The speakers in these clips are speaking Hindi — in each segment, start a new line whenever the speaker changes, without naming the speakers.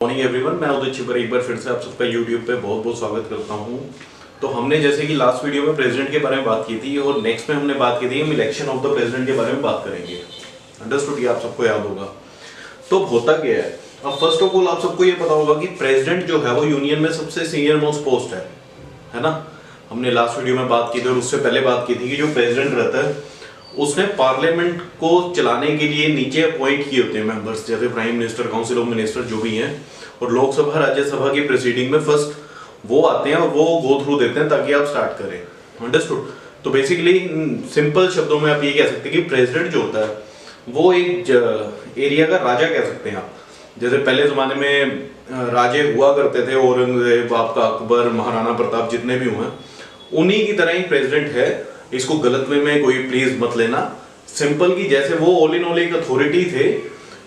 मॉर्निंग एवरीवन, मैं उदित छिपर एक बार फिर से आप सबका यूट्यूब पे बहुत बहुत स्वागत करता हूँ। तो हमने जैसे कि लास्ट वीडियो में प्रेसिडेंट के बारे में बात की थी और नेक्स्ट में हमने बात की थी हम इलेक्शन ऑफ द प्रेसिडेंट के बारे में बात करेंगे। अंडरस्टूड? ये आप सबको याद होगा। तो होता क्या है, अब फर्स्ट ऑफ ऑल आप सबको ये पता होगा कि प्रेसिडेंट जो है वो यूनियन में सबसे सीनियर मोस्ट पोस्ट है ना। हमने लास्ट वीडियो में बात की थी और उससे पहले बात की थी कि जो प्रेसिडेंट रहता है उसने पार्लियामेंट को चलाने के लिए नीचे अपॉइंट किए होते हैं मेंबर्स, जैसे prime minister, council of minister जो भी हैं, और लोकसभा राज्यसभा की प्रोसीडिंग में फर्स्ट वो आते हैं और वो गो थ्रू देते हैं ताकि आप स्टार्ट करें। अंडरस्टूड? तो बेसिकली सिंपल शब्दों में आप ये कह सकते हैं कि प्रेसिडेंट जो होता है वो एक एरिया का राजा कह सकते हैं आप। जैसे पहले जमाने में राजे हुआ करते थे, औरंगजेब, आपका अकबर, महाराणा प्रताप, जितने भी हुए उन्हीं की तरह ही प्रेसिडेंट है। इसको गलत वे में कोई प्लीज मत लेना। सिंपल की जैसे वो ऑल इन ऑल एक अथॉरिटी थे,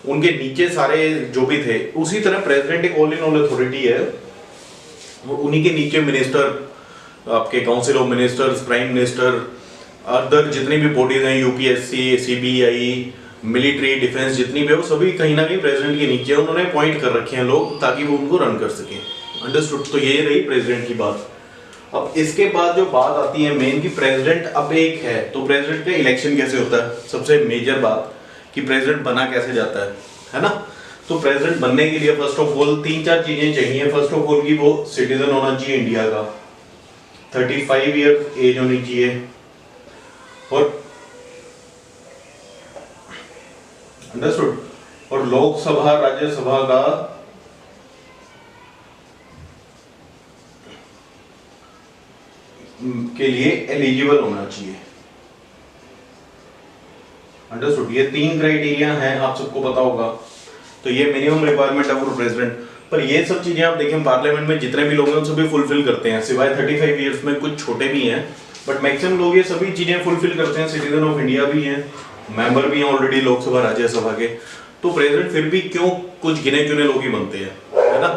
उनके नीचे सारे जो भी थे, उसी तरह प्रेसिडेंट एक ऑल इन ऑल अथॉरिटी है। उन्हीं के नीचे मिनिस्टर, आपके council of ministers, prime minister, other जितनी भी बॉडीज हैं, यूपीएससी, सीबीआई, मिलिट्री, डिफेंस, जितनी भी है वो सभी कहीं ना कहीं प्रेसिडेंट के नीचे उन्होंने अपॉइंट कर रखे हैं लोग ताकि वो उनको रन कर सके। अंडरस्टूड? तो ये रही प्रेसिडेंट की बात। अब इसके बाद जो बात आती है मेन की प्रेसिडेंट अब एक है, तो प्रेसिडेंट का इलेक्शन कैसे होता है, सबसे मेजर बात कि प्रेसिडेंट बना कैसे जाता है ना। तो प्रेसिडेंट बनने के लिए फर्स्ट ऑफ ऑल 3-4 चीजें चाहिए। फर्स्ट ऑफ ऑल की वो सिटीजन होना चाहिए इंडिया का, 35 ईयर एज होनी चाहिए, और अंडरस्टूड, और लोकसभा राज्यसभा का के लिए एलिजिबल होना चाहिए। अंडरस्टूड? ये 3 क्राइटेरिया हैं, आप सबको पता होगा। तो ये मिनिमम रिक्वायरमेंट है फॉर प्रेसिडेंट। पर ये सब चीजें आप देखें पार्लियामेंट में जितने भी लोग हैं सभी फुलफिल करते हैं, सिवाय 35 इयर्स में कुछ छोटे भी हैं, बट मैक्सिमम लोग ये सभी चीजें फुलफिल करते हैं। सिटीजन ऑफ इंडिया भी हैं, मेंबर भी हैं ऑलरेडी लोकसभा राज्यसभा के। तो प्रेसिडेंट फिर भी क्यों कुछ गिने चुने लोग ही बनते हैं, है ना।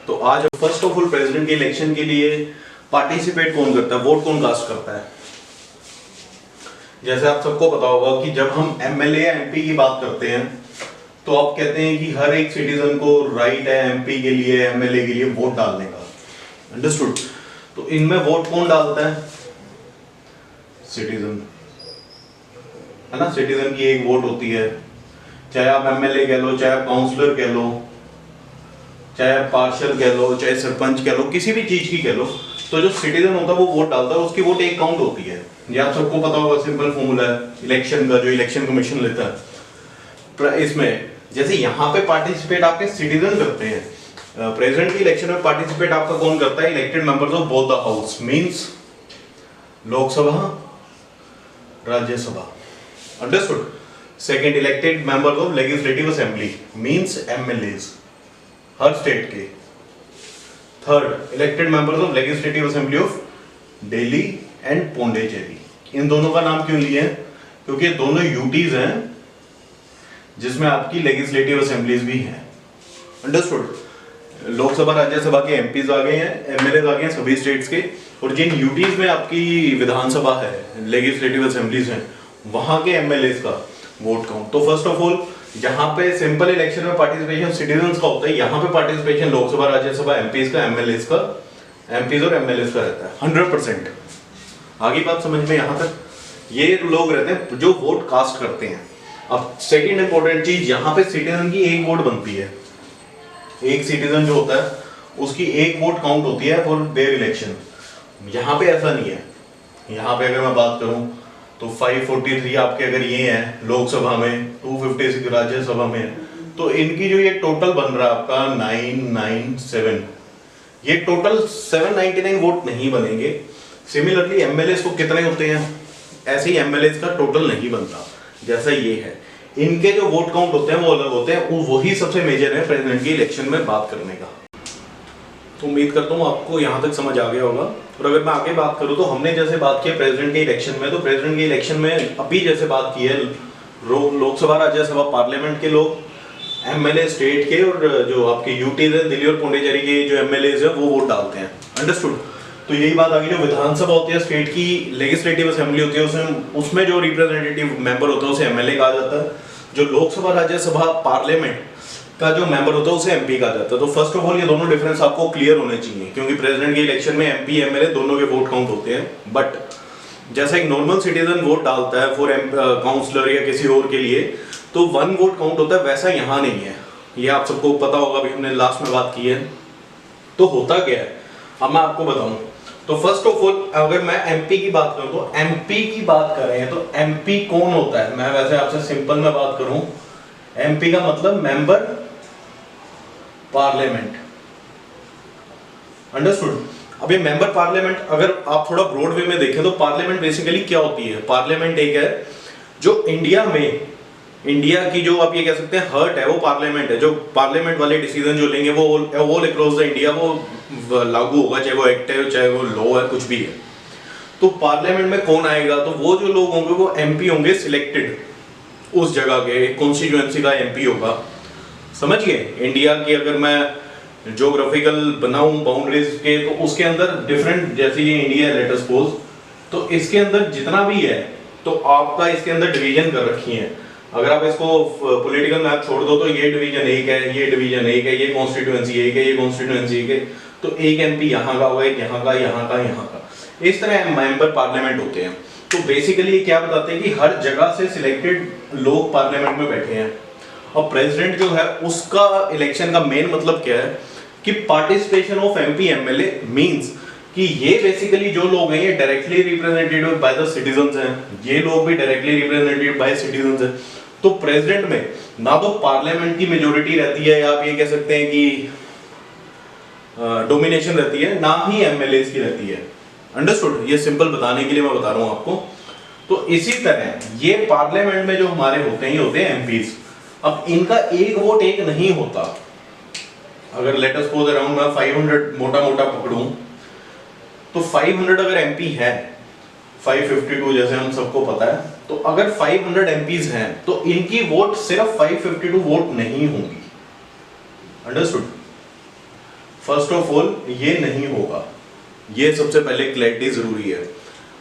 तो आज फर्स्ट ऑफ ऑल प्रेसिडेंट के इलेक्शन के लिए पार्टिसिपेट कौन करता है, वोट कौन कास्ट करता है। जैसे आप सबको पता होगा कि जब हम एमएलए या एमपी की बात करते हैं तो आप कहते हैं कि हर एक सिटीजन को राइट है एमपी के लिए, एमएलए के लिए वोट डालने का। अंडरस्टूड? तो इनमें वोट कौन डालता है? सिटीजन, है ना। सिटीजन की एक वोट होती है, चाहे आप एमएलए कह लो, चाहे आप काउंसलर कह लो, चाहे आप पार्षद कह लो, चाहे सरपंच कह लो, किसी भी चीज की कह लो। तो जो सिटीजन होता है वो वोट डालता है, उसकी वोट एक काउंट होती है। ये आप सबको पता होगा, सिंपल फॉर्मूला है इलेक्शन का जो इलेक्शन कमीशन लेता है। इसमें जैसे यहाँ पे पार्टिसिपेट आपके सिटीजन करते हैं, प्रेसिडेंट की इलेक्शन में पार्टिसिपेट आपका कौन करता है? Elected members of both the house, means Lok Sabha, Rajya Sabha. Understood? Second, elected members of legislative assembly, means MLAs हर स्टेट के। Third, elected members of legislative assembly of Delhi and Pondicherry. इन दोनों का नाम क्यों लिए हैं? क्योंकि दोनों यूटीज हैं जिसमें आपकी लेजिस्लेटिव असेंबलीज भी हैं। अंडरस्टूड? लोकसभा राज्यसभा के एमपीज आ गए हैं, एमएलए आ गए हैं सभी स्टेट्स के, और जिन यूटीज में आपकी विधानसभा है, लेजिस्लेटिव असेंबलीज हैं, वहां के एमएलए का वोट काउंट। तो फर्स्ट ऑफ ऑल जहां पे सिंपल इलेक्शन में पार्टिसिपेशन सिटीजन्स का होता है, यहाँ पे पार्टिसिपेशन लोकसभा राज्यसभा एमपीज का, एमएलएज का, एमपीज और एमएलएज का रहता है 100%। आगे बात समझ में यहाँ तक? ये लोग रहते हैं जो वोट कास्ट करते हैं। अब सेकंड इंपॉर्टेंट चीज, यहाँ पे सिटीजन की एक वोट बनती है। एक सिटीजन जो होता है उसकी एक वोट काउंट होती है फॉर देयर इलेक्शन। यहाँ पे ऐसा नहीं है। यहाँ पे अगर मैं बात करूं तो 543 आपके अगर ये हैं लोकसभा में, 256 राज्यसभा में, तो इनकी जो ये टोटल बन रहा है आपका 997, ये टोटल 799 वोट नहीं बनेंगे। सिमिलरली एमएलए को कितने होते हैं, ऐसे ही एमएलए का टोटल नहीं बनता जैसा ये है। इनके जो वोट काउंट होते हैं वो अलग होते हैं, वही सबसे मेजर है प्रेसिडेंट की इलेक्शन में बात करने का। तो उम्मीद करता हूँ आपको यहाँ तक समझ आ गया होगा। और अगर मैं आगे बात करूँ तो हमने जैसे बात की प्रेसिडेंट के इलेक्शन में, तो प्रेसिडेंट के इलेक्शन में अभी जैसे बात की है लोकसभा राज्यसभा पार्लियामेंट के लोग, एमएलए स्टेट के, और जो आपके यूटीज है दिल्ली और पौंडीचेरी के जो एमएलए है वो वोट डालते हैं। अंडरस्टूड? तो यही बात आ गई। जो विधानसभा होती है स्टेट की, लेजिस्लेटिव असेंबली होती है, उसमें जो रिप्रेजेंटेटिव मेंबर होता है उसे एमएलए कहा जाता है। जो लोकसभा राज्यसभा पार्लियामेंट का जो मेंबर होता है उसे एमपी कहा जाता है। तो फर्स्ट ऑफ ऑल ये दोनों डिफरेंस आपको क्लियर होने चाहिए, क्योंकि प्रेसिडेंट के इलेक्शन में एमपी एमएलए दोनों के वोट काउंट होते हैं। बट जैसा एक नॉर्मल सिटीजन वोट डालता है फॉर काउंसलर या किसी और के लिए, तो 1 वोट काउंट होता है, वैसा यहाँ नहीं है। ये आप सबको पता होगा, अभी हमने लास्ट में बात की है। तो होता क्या है अब मैं आपको बताऊं। तो फर्स्ट ऑफ ऑल अगर मैं एमपी की बात करूं, तो एमपी की बात करें तो एमपी कौन होता है, मैं वैसे आपसे सिंपल में बात करूं, एमपी का मतलब मेंबर पार्लियामेंट। अंडरस्टूड। अब ये मेंबर पार्लियामेंट अगर आप थोड़ा ब्रॉड वे में देखें तो पार्लियामेंट बेसिकली क्या होती है। पार्लियामेंट एक है जो इंडिया में, इंडिया की जो आप ये कह सकते हैं हर्ट है, वो पार्लियामेंट है। जो पार्लियामेंट वाले डिसीजन जो लेंगे वो ऑल अक्रॉस द इंडिया वो लागू होगा, चाहे वो एक्ट है चाहे वो लॉ है, कुछ भी है। तो पार्लियामेंट में कौन आएगा, तो वो जो लोग होंगे वो एमपी होंगे सिलेक्टेड, उस जगह के कॉन्स्टिट्यूएंसी का एमपी होगा। समझिए, इंडिया की अगर मैं ज्योग्राफिकल बनाऊं बाउंड्रीज के, तो उसके अंदर डिफरेंट, जैसे ये इंडिया है लेट अस सपोज, तो इसके अंदर जितना भी है तो आपका इसके अंदर डिवीजन कर रखी है। अगर आप इसको पॉलिटिकल मैप छोड़ दो तो ये डिवीजन एक है, ये डिवीजन एक है, ये कॉन्स्टिट्यूएंसी एक है, ये कॉन्स्टिट्यूएंसी एक है, तो एक एमपी यहाँ का होगा, एक यहाँ का, यहाँ का, यहाँ का, इस तरह मेंबर पार्लियामेंट होते हैं। तो बेसिकली ये क्या बताते हैं कि हर जगह से सिलेक्टेड लोग पार्लियामेंट में बैठे हैं। और प्रेसिडेंट जो है उसका इलेक्शन का मेन मतलब क्या है कि participation of MP MLA means कि ये बेसिकली जो लोग हैं ये directly represented by the citizens हैं, ये लोग भी डायरेक्टली रिप्रेजेंटेड बाय सिटीजंस हैं। तो प्रेसिडेंट में ना तो पार्लियामेंट की मेजोरिटी रहती है, या आप ये कह सकते हैं कि डोमिनेशन रहती है, ना ही एमएलए की रहती है। अंडरस्टूड। ये सिंपल बताने के लिए मैं बता रहा हूं आपको। तो इसी तरह ये पार्लियामेंट में जो हमारे होते हैं ये होते हैं एमपीज। अब इनका एक वोट एक नहीं होता। अगर लेट अस सपोज अराउंड मैं 500 मोटा मोटा पकड़ूं, तो 500 अगर एमपी है, 552 जैसे हम सबको पता है, तो अगर 500 एमपीज हैं तो इनकी वोट सिर्फ 552 वोट नहीं होंगी। अंडरस्टूड। फर्स्ट ऑफ ऑल ये नहीं होगा, ये सबसे पहले क्लैरिटी जरूरी है।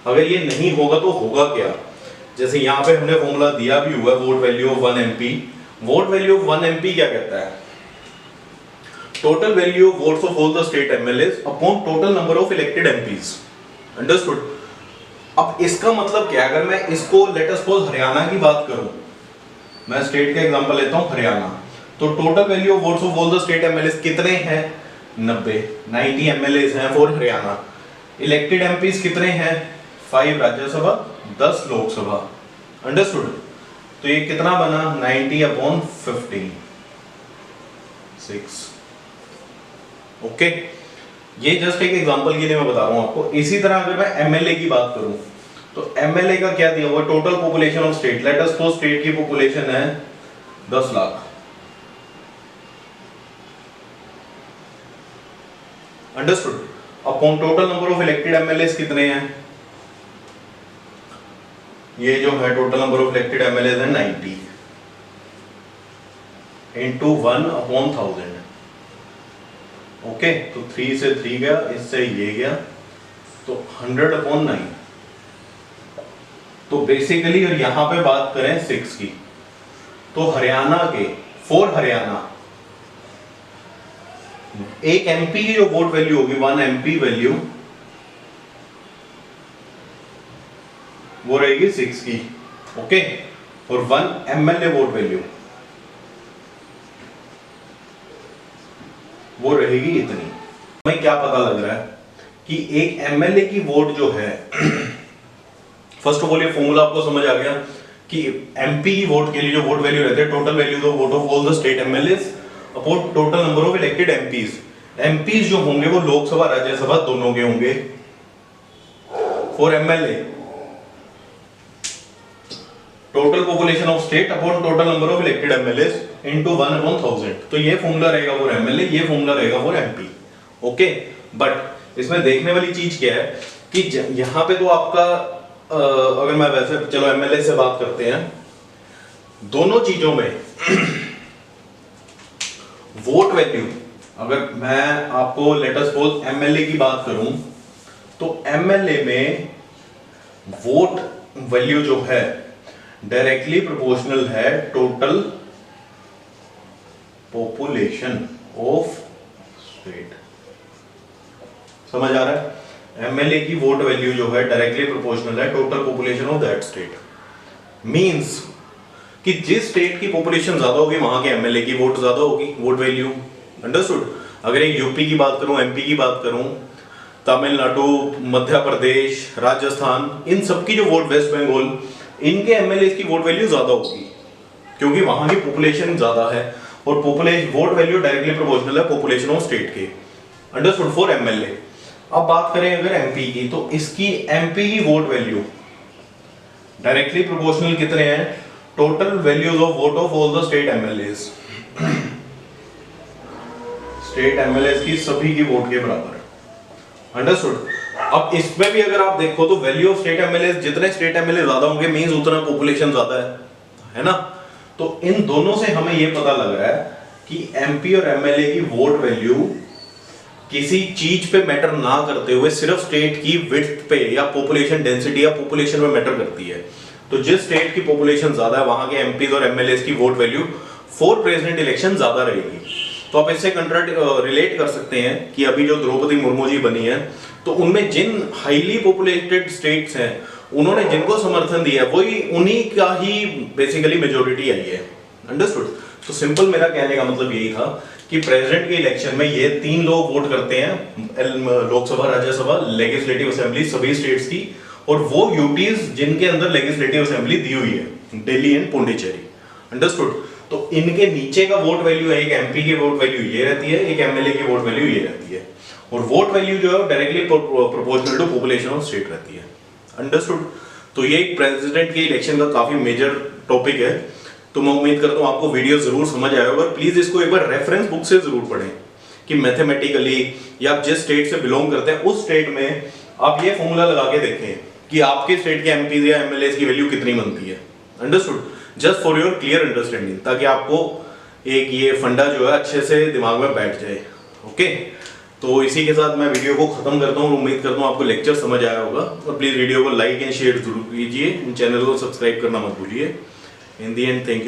अगर ये नहीं होगा तो होगा क्या, जैसे यहाँ पे हमने फॉर्मूला दिया भी हुआ है, vote value of 1 MP. Vote value of 1 MP क्या कहता है, total value of votes of all the state MLAs upon total number of elected MPs. Understood. अब इसका मतलब क्या है, अगर मैं इसको लेट अस सपोज हरियाणा की बात करूं, मैं स्टेट का एग्जांपल लेता हूं हरियाणा, तो total value of votes of all the state MLAs कितने हैं, 90 एमएलएस हैं फॉर हरियाणा। इलेक्टेड एमपीज कितने हैं, 5 राज्यसभा 10 लोकसभा। अंडरस्टूड। तो ये कितना बना, 90/15 6। ओके, ये जस्ट एक एग्जांपल के लिए मैं बता रहा हूं आपको। इसी तरह अगर मैं एमएलए की बात करूं, तो एमएलए का क्या दिया हुआ, total population of state, let us suppose state की पॉपुलेशन है 10 lakh. Understood. Upon total number of elected MLAs कितने हैं, ये जो है total number of elected MLAs है 90 इंटू 1/1000। ओके, तो 3 से 3 गया, इससे ये गया, तो 100/9। तो बेसिकली और यहां पे बात करें 6 की, तो हरियाणा के फॉर हरियाणा एक एमपी की जो वोट वैल्यू होगी, 1 एमपी वैल्यू वो रहेगी 6 की। ओके, और 1 एमएलए वोट वैल्यू वो रहेगी इतनी। हमें क्या पता लग रहा है कि एक एमएलए की वोट जो है फर्स्ट ऑफ ऑल ये फॉर्मूला आपको समझ आ गया कि एमपी की वोट के लिए जो वोट वैल्यू रहते हैं, total value of vote of all the state MLAs upon total number of elected MPs. MPs जो होंगे वो लोकसभा राज्यसभा दोनों के होंगे। For MLA total population of state upon total number of elected MLAs into 1/1000। तो ये फॉर्मूला रहेगा फॉर एमएलए, ये फॉर्मूला रहेगा फॉर एमपी। ओके, बट इसमें देखने वाली चीज क्या है कि यहां पे तो आपका अगर मैं वैसे चलो एमएलए से बात करते हैं, दोनों चीजों में वोट वैल्यू, अगर मैं आपको लेट अस सपोज एमएलए की बात करूं, तो एमएलए में वोट वैल्यू जो है डायरेक्टली प्रोपोर्शनल है टोटल पॉपुलेशन ऑफ स्टेट। समझ आ रहा है? एमएलए की वोट वैल्यू जो है डायरेक्टली प्रोपोर्शनल है total population of that state. Means कि जिस स्टेट की पॉपुलेशन ज्यादा होगी वहां के एमएलए की वोट ज्यादा होगी, वोट वैल्यू। अंडरस्टूड? अगर एक यूपी की बात करूं, एमपी की बात करूं, तमिलनाडु, मध्य प्रदेश, राजस्थान, इन सब की जो वोट, वेस्ट बंगाल, इनके एमएलए की वोट वैल्यू ज्यादा होगी क्योंकि वहां की पॉपुलेशन ज्यादा है और population vote value directly proportional है पॉपुलेशन ऑफ स्टेट के। अंडरस्टूड? For MLA. अब बात करें अगर एमपी की, तो इसकी एमपी की वोट वैल्यू डायरेक्टली प्रोपोर्शनल कितने हैं? Total values of vote of all the state MLA, state MLA की सभी की वोट के बराबर। अंडरस्टूड? अब इसमें भी अगर आप देखो तो वैल्यू ऑफ स्टेट एमएलए, जितने स्टेट एमएलए ज्यादा होंगे मींस उतना पॉपुलेशन ज्यादा है ना? तो इन दोनों से हमें यह पता लग रहा है कि एमपी और एमएलए की वोट वैल्यू किसी चीज पे मैटर ना करते हुए सिर्फ स्टेट की विड्थ पे या पॉपुलेशन डेंसिटी या पॉपुलेशन पे मैटर करती है। तो जिस स्टेट की पॉपुलेशन ज्यादा है वहां के एमपी और एमएलए की vote value for president election ज्यादा रहेगी। तो आप इससे रिलेट कर सकते हैं कि अभी जो द्रौपदी मुर्मू जी बनी है तो उनमें जिन हाईली पॉपुलेटेड स्टेट्स हैं उन्होंने जिनको समर्थन दिया वही उन्हीं का ही बेसिकली मेजोरिटी आई है। अंडरस्टूड? तो सिंपल मेरा कहने का मतलब यही था कि प्रेसिडेंट के इलेक्शन में ये 3 लोग वोट करते हैं, लोकसभा, राज्यसभा, लेजिस्लेटिव असेंबली सभी स्टेट्स की, और वो यूटीज जिनके अंदर लेजिस्लेटिव असेंबली दी हुई है, दिल्ली एंड पुडुचेरी। अंडरस्टूड? तो इनके नीचे का वोट वैल्यू है, एक एमपी की वोट वैल्यू ये रहती है, एक एमएलए की वोट वैल्यू ये रहती है, और वोट वैल्यू जो है directly proportional to population of state रहती है। अंडरस्टूड? तो ये एक प्रेसिडेंट के इलेक्शन का काफी मेजर टॉपिक है। तो मैं उम्मीद करता हूं आपको वीडियो जरूर समझ आया होगा। प्लीज इसको एक बार रेफरेंस बुक से जरूर पढ़ें कि मैथमेटिकली या आप जिस स्टेट से बिलोंग करते हैं उस स्टेट में आप ये फॉर्मूला लगा के देखें कि आपके स्टेट के एमपी या एमएलए की वैल्यू कितनी बनती है। Understood? Just for your clear understanding, ताकि आपको एक ये फंडा जो है अच्छे से दिमाग में बैठ जाए। ओके, तो इसी के साथ मैं वीडियो को खत्म करता हूँ। उम्मीद करता हूँ आपको लेक्चर समझ आया होगा, और प्लीज वीडियो को लाइक एंड शेयर जरूर कीजिए, चैनल को सब्सक्राइब करना मत भूलिए। इन दी एंड थैंक यू।